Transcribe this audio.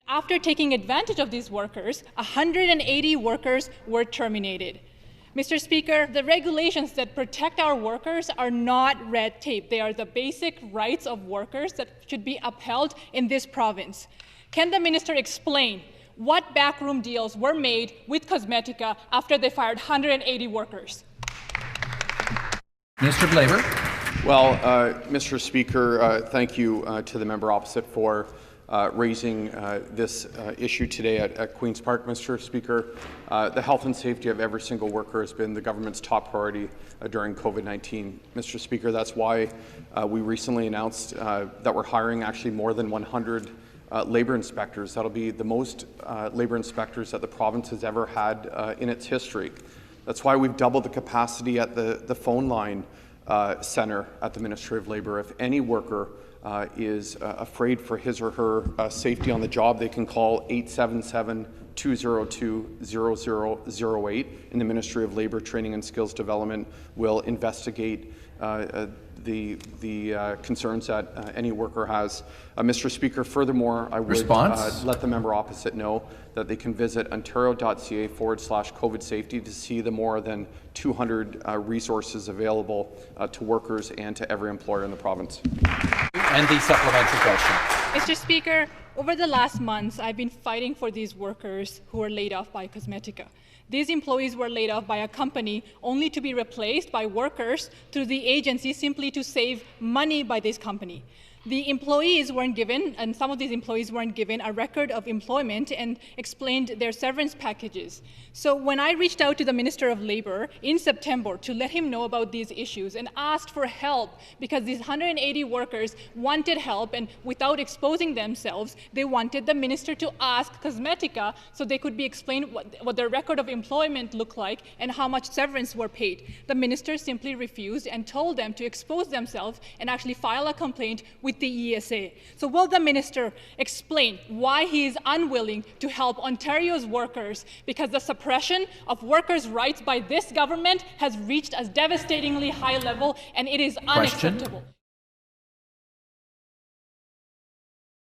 After taking advantage of these workers, 180 workers were terminated. Mr. Speaker, the regulations that protect our workers are not red tape. They are the basic rights of workers that should be upheld in this province. Can the minister explain what backroom deals were made with Cosmetica after they fired 180 workers? Minister of Labour. Well, Mr. Speaker, thank you to the member opposite for raising this issue today at Queen's Park. Mr. Speaker, the health and safety of every single worker has been the government's top priority during COVID-19. Mr. Speaker, that's why we recently announced that we're hiring actually more than 100 labour inspectors. That'll be the most labour inspectors that the province has ever had in its history. That's why we've doubled the capacity at the phone line centre at the Ministry of Labour. If any worker is afraid for his or her safety on the job, they can call 877-202-0008, and the Ministry of Labour Training and Skills Development will investigate the concerns that any worker has. Mr. Speaker, furthermore, I would let the member opposite know that they can visit ontario.ca/COVID safety to see the more than 200 resources available to workers and to every employer in the province. And the supplementary question. Mr. Speaker, over the last months, I've been fighting for these workers who were laid off by Cosmetica. These employees were laid off by a company only to be replaced by workers through the agency simply to save money by this company. The employees weren't given, and some of these employees weren't given, a record of employment and explained their severance packages. So when I reached out to the Minister of Labour in September to let him know about these issues and asked for help because these 180 workers wanted help, and without exposing themselves, they wanted the minister to ask Cosmetica so they could be explained what their record of employment looked like and how much severance were paid. The minister simply refused and told them to expose themselves and actually file a complaint with the ESA. So will the minister explain why he is unwilling to help Ontario's workers, because the suppression of workers' rights by this government has reached a devastatingly high level and it is unacceptable.